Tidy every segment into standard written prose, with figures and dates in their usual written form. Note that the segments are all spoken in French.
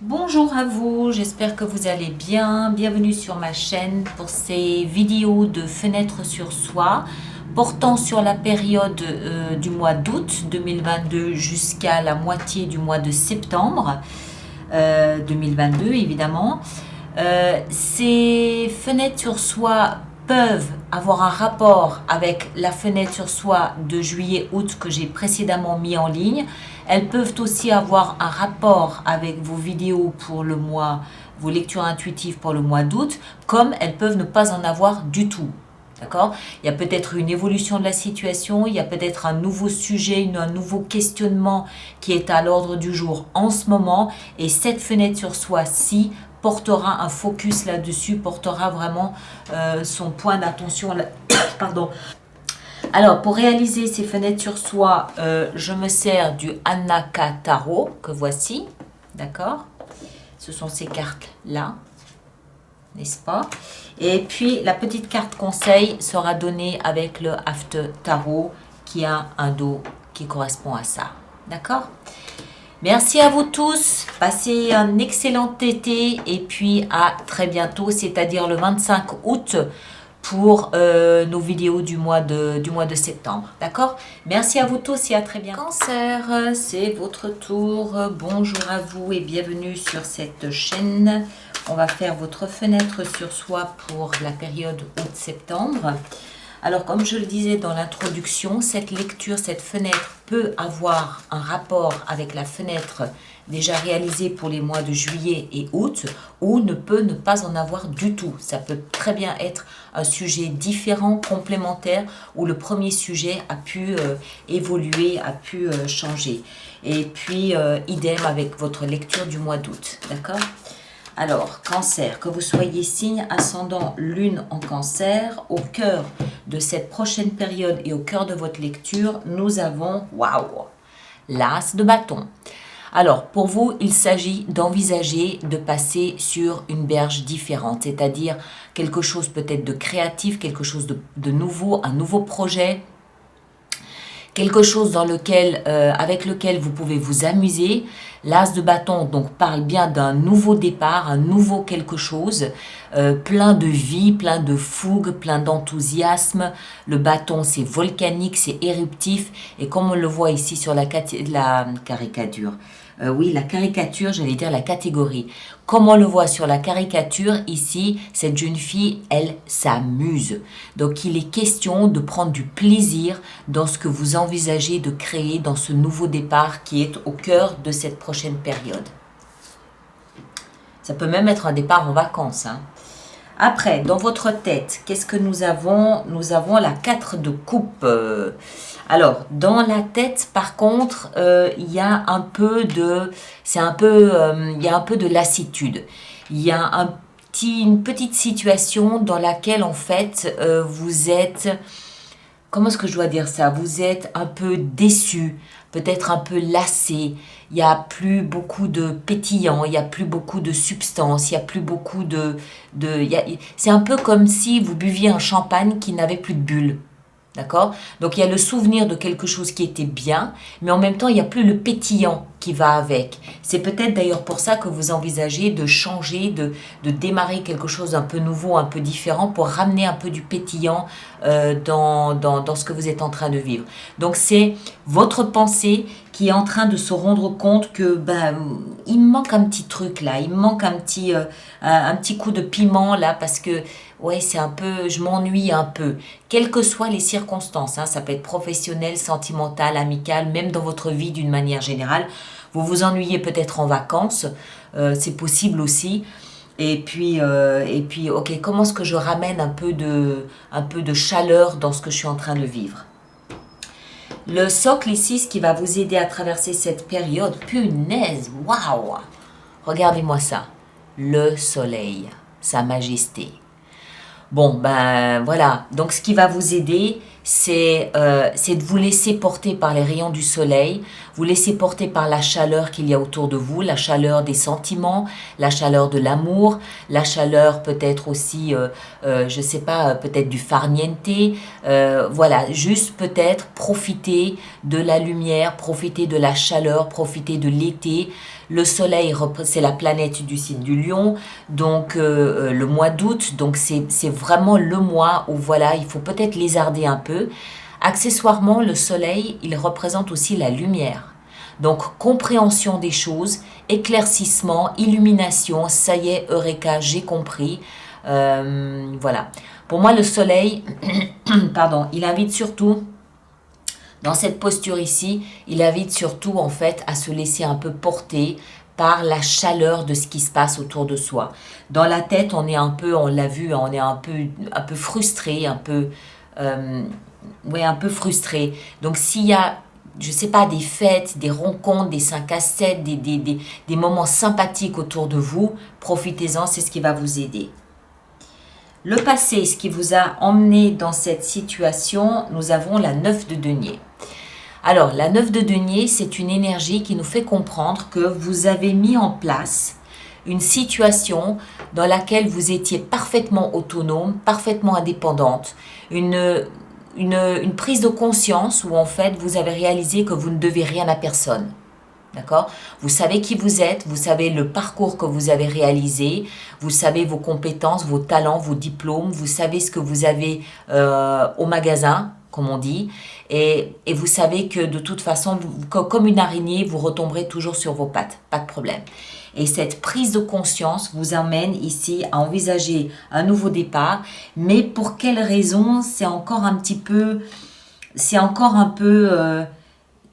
Bonjour à vous, j'espère que vous allez bien. Bienvenue sur ma chaîne pour ces vidéos de fenêtres sur soi portant sur la période du mois d'août 2022 jusqu'à la moitié du mois de septembre 2022 évidemment. Ces fenêtres sur soi peuvent avoir un rapport avec la fenêtre sur soi de juillet-août que j'ai précédemment mis en ligne. Elles peuvent aussi avoir un rapport avec vos vidéos pour le mois, vos lectures intuitives pour le mois d'août, comme elles peuvent ne pas en avoir du tout. D'accord? Il y a peut-être une évolution de la situation, il y a peut-être un nouveau sujet, un nouveau questionnement qui est à l'ordre du jour en ce moment. Et cette fenêtre sur soi-ci portera un focus là-dessus, portera vraiment son point d'attention. Pardon. Alors, pour réaliser ces fenêtres sur soi, je me sers du Anaka Tarot, que voici. D'accord? Ce sont ces cartes-là, n'est-ce pas? Et puis, la petite carte conseil sera donnée avec le After Tarot, qui a un dos qui correspond à ça. D'accord? Merci à vous tous, passez un excellent été et puis à très bientôt, c'est-à-dire le 25 août pour nos vidéos du mois de septembre. D'accord? Merci à vous tous et à très bientôt. Cancer, c'est votre tour. Bonjour à vous et bienvenue sur cette chaîne. On va faire votre fenêtre sur soi pour la période août-septembre. Alors, comme je le disais dans l'introduction, cette lecture, cette fenêtre peut avoir un rapport avec la fenêtre déjà réalisée pour les mois de juillet et août, ou ne peut ne pas en avoir du tout. Ça peut très bien être un sujet différent, complémentaire, où le premier sujet a pu évoluer, a pu changer. Et puis, idem avec votre lecture du mois d'août, d'accord ? Alors, cancer, que vous soyez signe ascendant lune en cancer, au cœur de cette prochaine période et au cœur de votre lecture, nous avons, waouh, l'as de bâton. Alors, pour vous, il s'agit d'envisager de passer sur une berge différente, c'est-à-dire quelque chose peut-être de créatif, quelque chose de nouveau, un nouveau projet, quelque chose dans lequel, avec lequel vous pouvez vous amuser. L'as de bâton donc parle bien d'un nouveau départ, un nouveau quelque chose, plein de vie, plein de fougue, plein d'enthousiasme. Le bâton, c'est volcanique, c'est éruptif. Et comme on le voit ici sur la caricature, oui, la caricature, j'allais dire la catégorie. Comme on le voit sur la caricature, ici, cette jeune fille, elle s'amuse. Donc, il est question de prendre du plaisir dans ce que vous envisagez de créer dans ce nouveau départ qui est au cœur de cette prochaine période. Ça peut même être un départ en vacances, hein. Après, dans votre tête, qu'est-ce que nous avons? Nous avons la 4 de coupe. Alors, dans la tête, par contre, il y a un peu de... il y a un peu de lassitude. Il y a une petite situation dans laquelle, en fait, vous êtes... Comment est-ce que je dois dire ça? Vous êtes un peu déçu, peut-être un peu lassé. Il n'y a plus beaucoup de pétillant, il n'y a plus beaucoup de substance, il n'y a plus beaucoup c'est un peu comme si vous buviez un champagne qui n'avait plus de bulles. D'accord? Donc il y a le souvenir de quelque chose qui était bien, mais en même temps il n'y a plus le pétillant qui va avec. C'est peut-être d'ailleurs pour ça que vous envisagez de changer, de démarrer quelque chose d'un peu nouveau, un peu différent, pour ramener un peu du pétillant dans ce que vous êtes en train de vivre. Donc c'est votre pensée qui est en train de se rendre compte que il me manque un petit truc là, il me manque un petit coup de piment là, parce que ouais, c'est un peu, je m'ennuie un peu. Quelles que soient les circonstances, hein, ça peut être professionnel, sentimental, amical, même dans votre vie d'une manière générale. Vous vous ennuyez peut-être en vacances, c'est possible aussi. Et puis, ok, comment est-ce que je ramène un peu de chaleur dans ce que je suis en train de vivre? Le socle ici, ce qui va vous aider à traverser cette période, punaise, waouh! Regardez-moi ça, le soleil, sa majesté. Bon, ben voilà, donc ce qui va vous aider, c'est de vous laisser porter par les rayons du soleil, vous laisser porter par la chaleur qu'il y a autour de vous, la chaleur des sentiments, la chaleur de l'amour, la chaleur peut-être aussi, je sais pas, peut-être du farniente. Voilà, juste peut-être profiter de la lumière, profiter de la chaleur, profiter de l'été. Le soleil, c'est la planète du signe du lion, donc le mois d'août, donc c'est vraiment le mois où voilà, il faut peut-être lézarder un peu. Accessoirement, le soleil, il représente aussi la lumière. Donc compréhension des choses, éclaircissement, illumination, ça y est, Eureka, j'ai compris. Voilà. Pour moi, le soleil, pardon, il invite surtout, dans cette posture ici, il invite surtout en fait à se laisser un peu porter par la chaleur de ce qui se passe autour de soi. Dans la tête, on est un peu, on l'a vu, on est un peu frustré, un peu frustré. Donc s'il y a, je sais pas, des fêtes, des rencontres, des 5 à 7, des moments sympathiques autour de vous, profitez-en, c'est ce qui va vous aider. Le passé, ce qui vous a emmené dans cette situation, nous avons la 9 de denier. Alors, la 9 de denier, c'est une énergie qui nous fait comprendre que vous avez mis en place une situation dans laquelle vous étiez parfaitement autonome, parfaitement indépendante, une prise de conscience où en fait vous avez réalisé que vous ne devez rien à personne. D'accord? Vous savez qui vous êtes, vous savez le parcours que vous avez réalisé, vous savez vos compétences, vos talents, vos diplômes, vous savez ce que vous avez au magasin, comme on dit, et vous savez que de toute façon, comme une araignée, vous retomberez toujours sur vos pattes, pas de problème. Et cette prise de conscience vous amène ici à envisager un nouveau départ, mais pour quelle raison, c'est encore un peu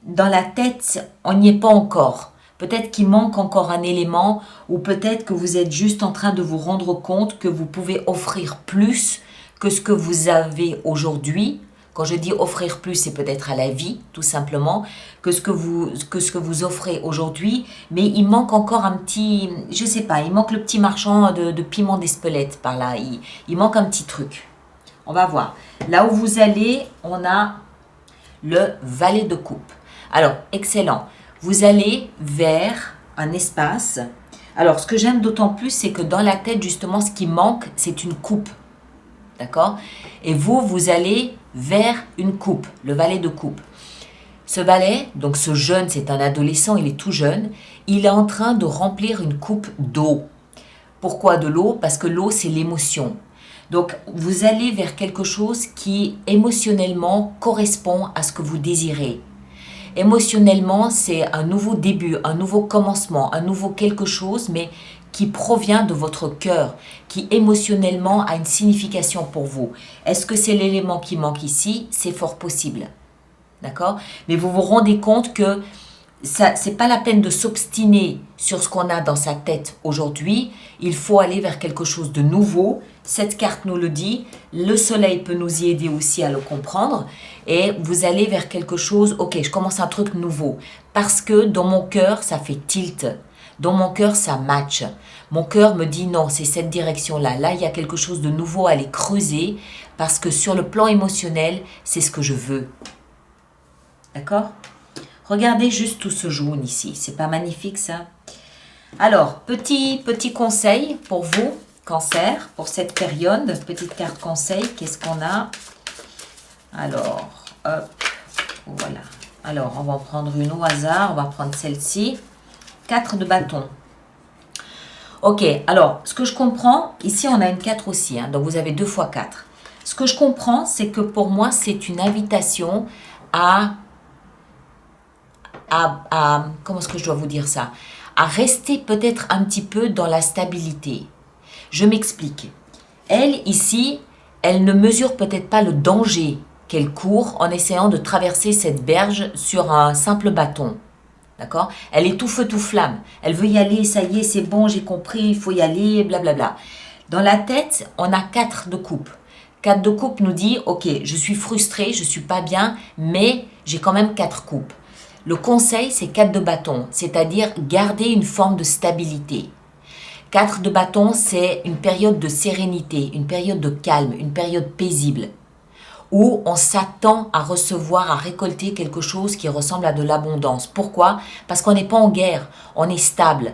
dans la tête, on n'y est pas encore. Peut-être qu'il manque encore un élément ou peut-être que vous êtes juste en train de vous rendre compte que vous pouvez offrir plus que ce que vous avez aujourd'hui. Quand je dis offrir plus, c'est peut-être à la vie, tout simplement, que ce que vous offrez aujourd'hui. Mais il manque encore un petit, je sais pas, il manque le petit marchand de piment d'Espelette par là. Il manque un petit truc. On va voir. Là où vous allez, on a le valet de coupe. Alors, excellent. Vous allez vers un espace. Alors, ce que j'aime d'autant plus, c'est que dans la tête, justement, ce qui manque, c'est une coupe. D'accord? Et vous allez vers une coupe, le valet de coupe. Ce valet, donc ce jeune, c'est un adolescent, il est tout jeune, il est en train de remplir une coupe d'eau. Pourquoi de l'eau? Parce que l'eau, c'est l'émotion. Donc, vous allez vers quelque chose qui émotionnellement correspond à ce que vous désirez. Émotionnellement, c'est un nouveau début, un nouveau commencement, un nouveau quelque chose, mais qui provient de votre cœur, qui émotionnellement a une signification pour vous. Est-ce que c'est l'élément qui manque ici? C'est fort possible. D'accord? Mais vous vous rendez compte que c'est pas la peine de s'obstiner sur ce qu'on a dans sa tête aujourd'hui. Il faut aller vers quelque chose de nouveau. Cette carte nous le dit. Le soleil peut nous y aider aussi à le comprendre. Et vous allez vers quelque chose. Ok, je commence un truc nouveau. Parce que dans mon cœur, ça fait tilt. Dans mon cœur, ça match. Mon cœur me dit non, c'est cette direction-là. Là, il y a quelque chose de nouveau à aller creuser. Parce que sur le plan émotionnel, c'est ce que je veux. D'accord ? Regardez juste tout ce jaune ici. C'est pas magnifique ça? Alors, petit conseil pour vous, Cancer, pour cette période. Petite carte conseil. Qu'est-ce qu'on a? Alors, hop, voilà. Alors, on va en prendre une au hasard. On va prendre celle-ci. 4 de bâton. Ok, alors, ce que je comprends, ici on a une 4 aussi. Donc, vous avez 2 fois 4. Ce que je comprends, c'est que pour moi, c'est une invitation à comment est-ce que je dois vous dire ça? À rester peut-être un petit peu dans la stabilité. Je m'explique. Elle, ici, elle ne mesure peut-être pas le danger qu'elle court en essayant de traverser cette berge sur un simple bâton. D'accord? Elle est tout feu, tout flamme. Elle veut y aller, ça y est, c'est bon, j'ai compris, il faut y aller, blablabla. Dans la tête, on a 4 de coupe. 4 de coupe nous dit, ok, je suis frustrée, je suis pas bien, mais j'ai quand même 4 coupes. Le conseil, c'est 4 de bâton, c'est-à-dire garder une forme de stabilité. 4 de bâton, c'est une période de sérénité, une période de calme, une période paisible, où on s'attend à recevoir, à récolter quelque chose qui ressemble à de l'abondance. Pourquoi? Parce qu'on n'est pas en guerre, on est stable,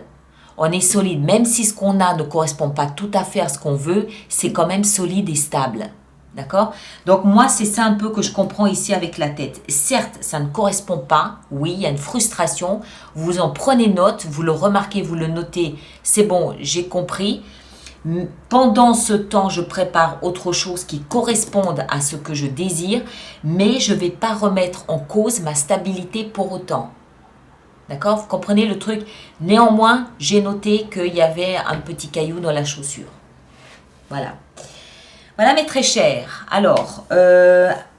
on est solide. Même si ce qu'on a ne correspond pas tout à fait à ce qu'on veut, c'est quand même solide et stable. D'accord? Donc moi, c'est ça un peu que je comprends ici avec la tête. Certes, ça ne correspond pas. Oui, il y a une frustration. Vous en prenez note, vous le remarquez, vous le notez. C'est bon, j'ai compris. Pendant ce temps, je prépare autre chose qui corresponde à ce que je désire, mais je ne vais pas remettre en cause ma stabilité pour autant. D'accord? Vous comprenez le truc? Néanmoins, j'ai noté qu'il y avait un petit caillou dans la chaussure. Voilà. Voilà mes très chers. Alors,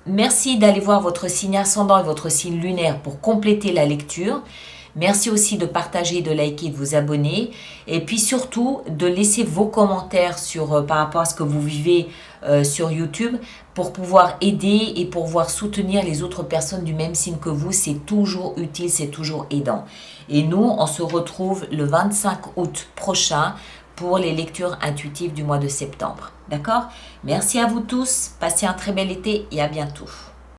merci d'aller voir votre signe ascendant et votre signe lunaire pour compléter la lecture. Merci aussi de partager, de liker, de vous abonner. Et puis surtout, de laisser vos commentaires par rapport à ce que vous vivez sur YouTube pour pouvoir aider et pour pouvoir soutenir les autres personnes du même signe que vous. C'est toujours utile, c'est toujours aidant. Et nous, on se retrouve le 25 août prochain pour les lectures intuitives du mois de septembre. D'accord? Merci à vous tous. Passez un très bel été et à bientôt.